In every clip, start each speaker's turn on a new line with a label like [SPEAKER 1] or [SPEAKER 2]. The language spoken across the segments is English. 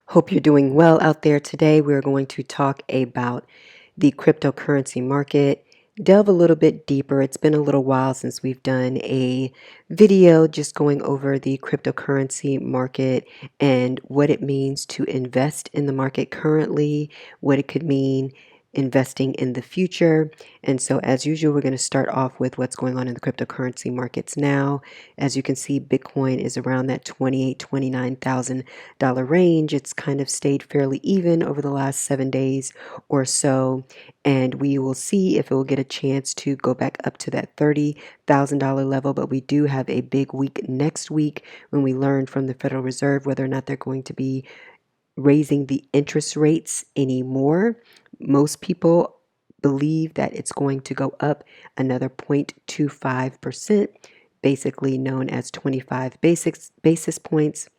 [SPEAKER 1] Hope you're doing well out there. Today, we're going to talk about the cryptocurrency market, delve a little bit deeper. It's been a little while since we've done a video just going over the cryptocurrency market and what it means to invest in the market currently, what it could mean investing in the future. And so, as usual, we're going to start off with what's going on in the cryptocurrency markets now. As you can see, Bitcoin is around that $29,000 range. It's kind of stayed fairly even over the last 7 days or so, and we will see if it will get a chance to go back up to that $30,000 level. But we do have a big week next week when we learn from the Federal Reserve whether or not they're going to be raising the interest rates anymore. Most people believe that it's going to go up another 0.25%, basically known as 25 basis points.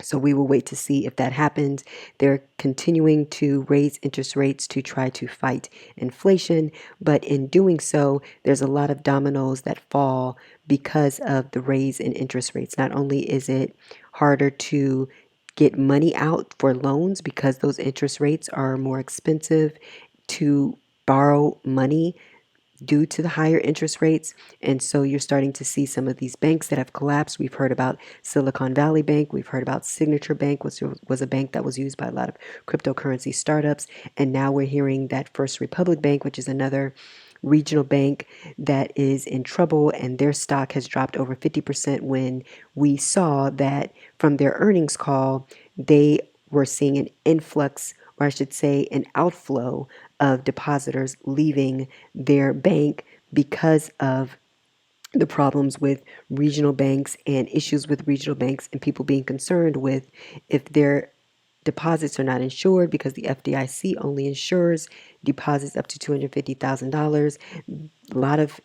[SPEAKER 1] So we will wait to see if that happens. They're continuing to raise interest rates to try to fight inflation, but in doing so, there's a lot of dominoes that fall because of the raise in interest rates. Not only is it harder to get money out for loans because those interest rates are more expensive to borrow money due to the higher interest rates. And so you're starting to see some of these banks that have collapsed. We've heard about Silicon Valley Bank. We've heard about Signature Bank, which was a bank that was used by a lot of cryptocurrency startups. And now we're hearing that First Republic Bank, which is another regional bank that is in trouble, and their stock has dropped over 50% when we saw that from their earnings call, they were seeing an influx, or I should say an outflow of depositors leaving their bank because of the problems with regional banks and issues with regional banks and people being concerned with if their deposits are not insured because the FDIC only insures deposits up to $250,000. A lot of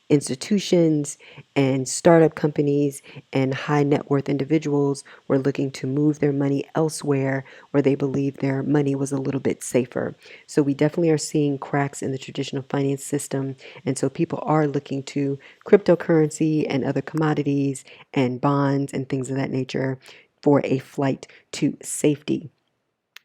[SPEAKER 1] institutions and startup companies and high net worth individuals were looking to move their money elsewhere where they believe their money was a little bit safer. So we definitely are seeing cracks in the traditional finance system. And so people are looking to cryptocurrency and other commodities and bonds and things of that nature for a flight to safety.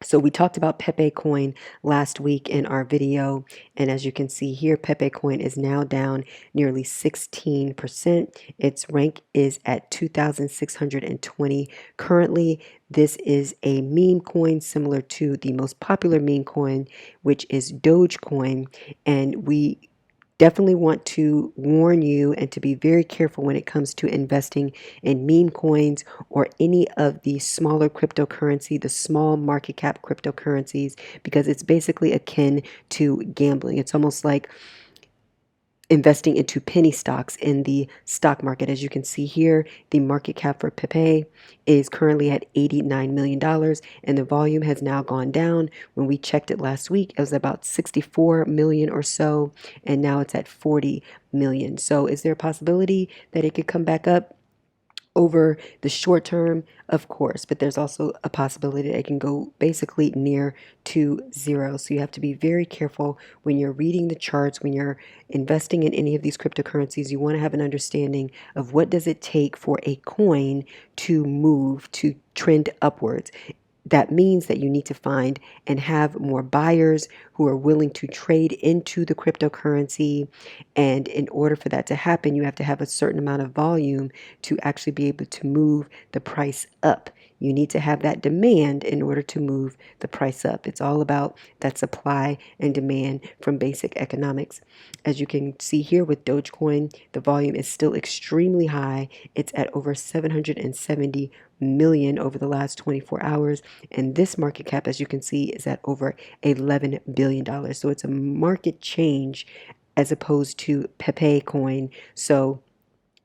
[SPEAKER 1] So we talked about Pepe Coin last week in our video, and as you can see here, Pepe Coin is now down nearly 16%. Its rank is at 2,620 currently. This is a meme coin similar to the most popular meme coin, which is Dogecoin, and we definitely want to warn you and to be very careful when it comes to investing in meme coins or any of the smaller cryptocurrency, the small market cap cryptocurrencies, because it's basically akin to gambling. It's almost like investing into penny stocks in the stock market. As you can see here, the market cap for Pepe is currently at $89 million, and the volume has now gone down. When we checked it last week, it was about 64 million or so, and now it's at 40 million. So is there a possibility that it could come back up over the short term? Of course, but there's also a possibility that it can go basically near to zero. So you have to be very careful when you're reading the charts, when you're investing in any of these cryptocurrencies. You want to have an understanding of what does it take for a coin to move, to trend upwards. That means that you need to find and have more buyers who are willing to trade into the cryptocurrency. And in order for that to happen, you have to have a certain amount of volume to actually be able to move the price up. You need to have that demand in order to move the price up. It's all about that supply and demand from basic economics. As you can see here with Dogecoin, the volume is still extremely high. It's at over 770 million over the last 24 hours. And this market cap, as you can see, is at over $11 billion. So it's a market change as opposed to Pepe coin. So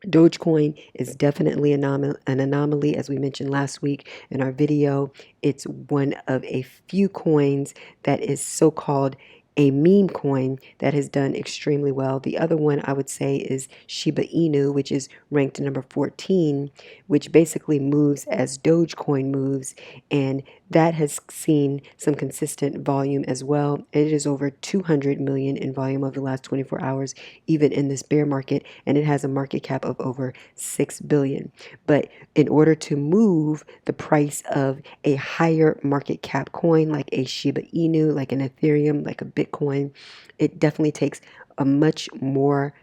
[SPEAKER 1] Dogecoin is definitely an anomaly, as we mentioned last week in our video. It's one of a few coins that is so-called a meme coin that has done extremely well. The other one I would say is Shiba Inu, which is ranked number 14, which basically moves as Dogecoin moves, and that has seen some consistent volume as well. It is over 200 million in volume over the last 24 hours, even in this bear market, and it has a market cap of over 6 billion. But in order to move the price of a higher market cap coin like a Shiba Inu, like an Ethereum, like a Bitcoin, it definitely takes a much more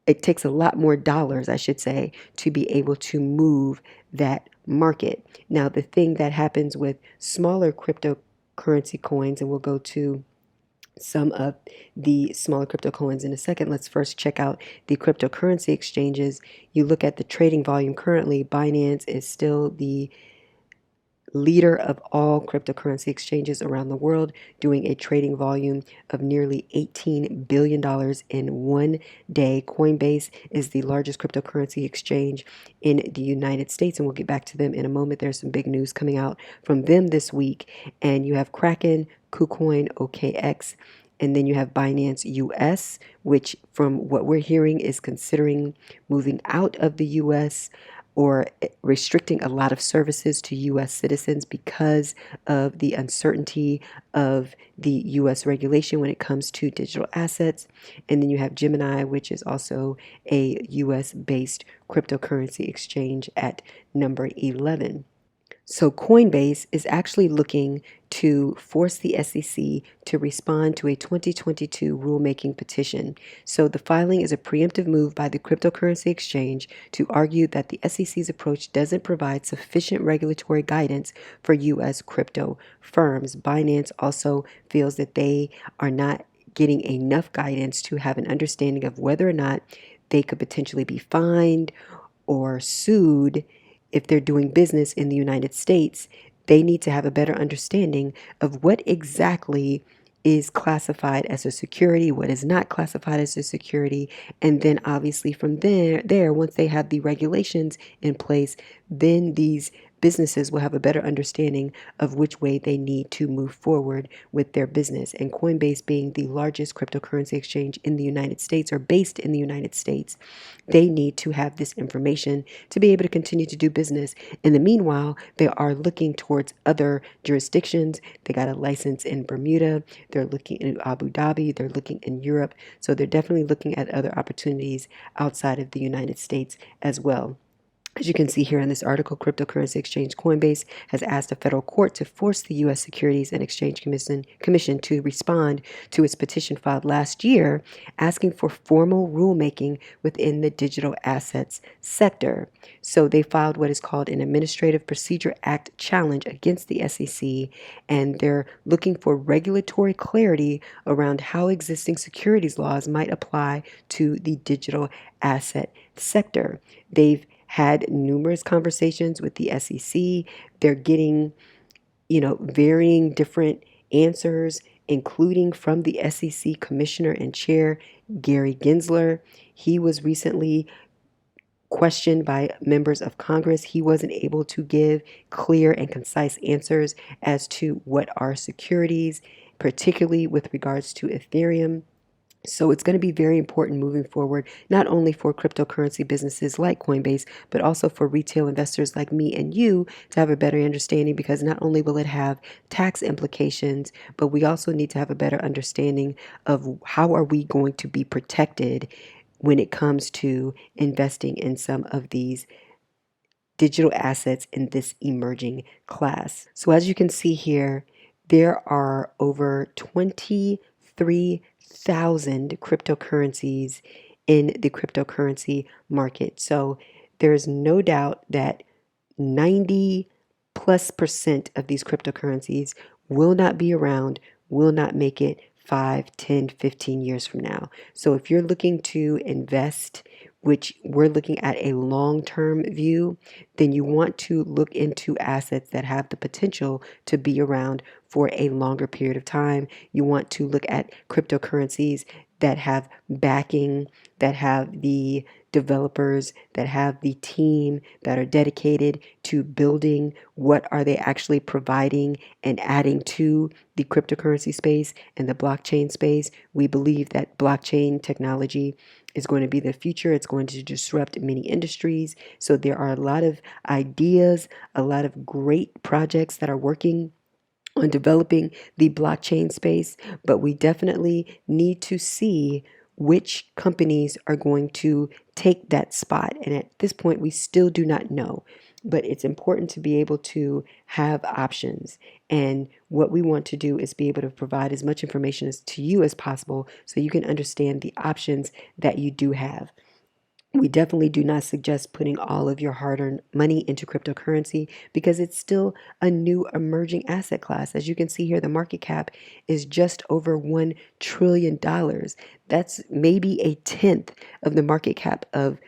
[SPEAKER 1] it takes a lot more dollars, I should say, to be able to move that market. Now, the thing that happens with smaller cryptocurrency coins, and we'll go to some of the smaller crypto coins in a second. Let's first check out the cryptocurrency exchanges. You look at the trading volume currently, Binance is still the leader of all cryptocurrency exchanges around the world, doing a trading volume of nearly $18 billion in one day. Coinbase is the largest cryptocurrency exchange in the United States, and we'll get back to them in a moment. There's some big news coming out from them this week. And you have Kraken, KuCoin, OKX, and then you have Binance US, which from what we're hearing is considering moving out of the US or restricting a lot of services to U.S. citizens because of the uncertainty of the U.S. regulation when it comes to digital assets. And then you have Gemini, which is also a U.S.-based cryptocurrency exchange at number 11. So Coinbase is actually looking to force the SEC to respond to a 2022 rulemaking petition. So the filing is a preemptive move by the cryptocurrency exchange to argue that the SEC's approach doesn't provide sufficient regulatory guidance for U.S. crypto firms. Binance also feels that they are not getting enough guidance to have an understanding of whether or not they could potentially be fined or sued if they're doing business in the United States. They need to have a better understanding of what exactly is classified as a security, what is not classified as a security, and then obviously from there, once they have the regulations in place, then these businesses will have a better understanding of which way they need to move forward with their business. And Coinbase, being the largest cryptocurrency exchange in the United States or based in the United States, they need to have this information to be able to continue to do business. In the meanwhile, they are looking towards other jurisdictions. They got a license in Bermuda. They're looking in Abu Dhabi. They're looking in Europe. So they're definitely looking at other opportunities outside of the United States as well. As you can see here in this article, cryptocurrency exchange Coinbase has asked a federal court to force the U.S. Securities and Exchange Commission to respond to its petition filed last year asking for formal rulemaking within the digital assets sector. So they filed what is called an Administrative Procedure Act challenge against the SEC, and they're looking for regulatory clarity around how existing securities laws might apply to the digital asset sector. They've had numerous conversations with the SEC. They're getting, varying different answers, including from the SEC Commissioner and Chair, Gary Gensler. He was recently questioned by members of Congress. He wasn't able to give clear and concise answers as to what are securities, particularly with regards to Ethereum. So it's going to be very important moving forward, not only for cryptocurrency businesses like Coinbase, but also for retail investors like me and you to have a better understanding, because not only will it have tax implications, but we also need to have a better understanding of how are we going to be protected when it comes to investing in some of these digital assets in this emerging class. So as you can see here, there are over 23,000 cryptocurrencies in the cryptocurrency market. So there's no doubt that 90 plus percent of these cryptocurrencies will not be around, will not make it 5, 10, 15 years from now. So if you're looking to invest, which we're looking at a long-term view, then you want to look into assets that have the potential to be around for a longer period of time. You want to look at cryptocurrencies that have backing, that have the developers that have the team that are dedicated to building what are they actually providing and adding to the cryptocurrency space and the blockchain space. We believe that blockchain technology is going to be the future. It's going to disrupt many industries. So there are a lot of ideas, a lot of great projects that are working on developing the blockchain space, but we definitely need to see which companies are going to take that spot. And at this point, we still do not know. But it's important to be able to have options. And what we want to do is be able to provide as much information as to you as possible so you can understand the options that you do have. We definitely do not suggest putting all of your hard-earned money into cryptocurrency because it's still a new emerging asset class. As you can see here, the market cap is just over $1 trillion. That's maybe a tenth of the market cap of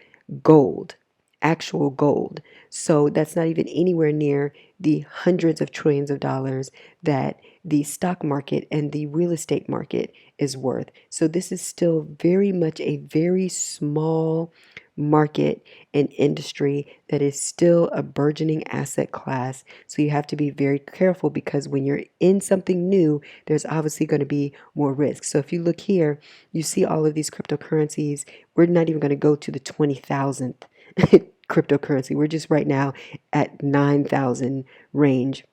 [SPEAKER 1] gold, actual gold. So that's not even anywhere near the hundreds of trillions of dollars that the stock market and the real estate market is worth. So this is still very much a very small market and industry that is still a burgeoning asset class. So you have to be very careful because when you're in something new, there's obviously going to be more risk. So if you look here, you see all of these cryptocurrencies. We're not even going to go to the 20,000th cryptocurrency. We're just right now at 9,000 range.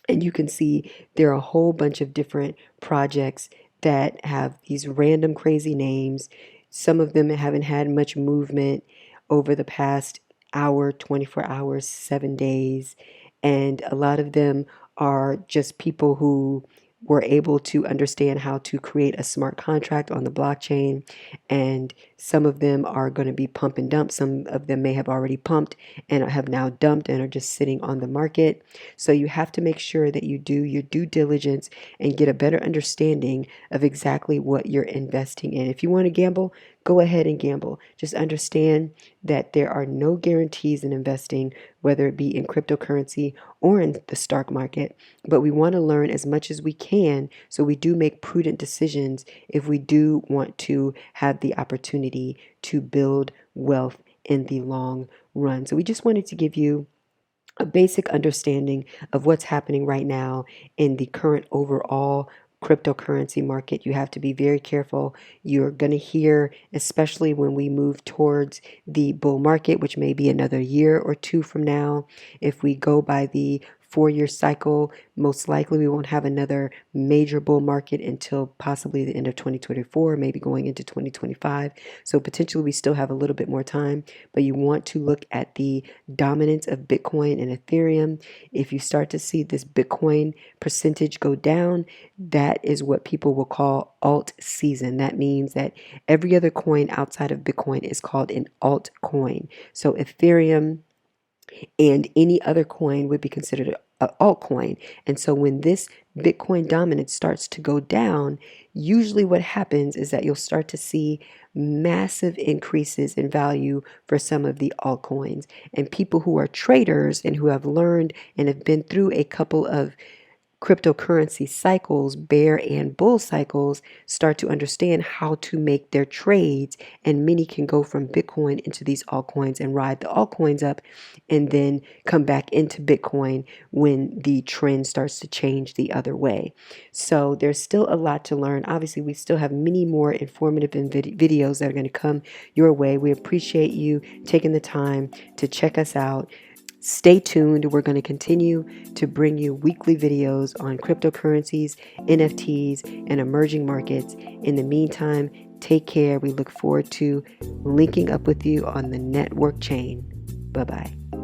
[SPEAKER 1] And you can see there are a whole bunch of different projects that have these random crazy names. Some of them haven't had much movement over the past hour, 24 hours, 7 days. And a lot of them are just people who were able to understand how to create a smart contract on the blockchain. And some of them are going to be pump and dump. Some of them may have already pumped and have now dumped and are just sitting on the market. So you have to make sure that you do your due diligence and get a better understanding of exactly what you're investing in. If you want to gamble, go ahead and gamble. Just understand that there are no guarantees in investing, whether it be in cryptocurrency or in the stock market. But we want to learn as much as we can so we do make prudent decisions if we do want to have the opportunity to build wealth in the long run. So we just wanted to give you a basic understanding of what's happening right now in the current overall cryptocurrency market. You have to be very careful. You're going to hear, especially when we move towards the bull market, which may be another year or two from now. If we go by the 4-year cycle, most likely we won't have another major bull market until possibly the end of 2024, maybe going into 2025. So potentially we still have a little bit more time, but you want to look at the dominance of Bitcoin and Ethereum. If you start to see this Bitcoin percentage go down, that is what people will call alt season. That means that every other coin outside of Bitcoin is called an altcoin. So Ethereum and any other coin would be considered an altcoin. And so when this Bitcoin dominance starts to go down, usually what happens is that you'll start to see massive increases in value for some of the altcoins. And people who are traders and who have learned and have been through a couple of cryptocurrency cycles, bear and bull cycles, start to understand how to make their trades. And many can go from Bitcoin into these altcoins and ride the altcoins up and then come back into Bitcoin when the trend starts to change the other way. So there's still a lot to learn. Obviously, we still have many more informative videos that are going to come your way. We appreciate you taking the time to check us out. Stay tuned. We're going to continue to bring you weekly videos on cryptocurrencies, NFTs, and emerging markets. In the meantime, take care. We look forward to linking up with you on the Networkchain. Bye-bye.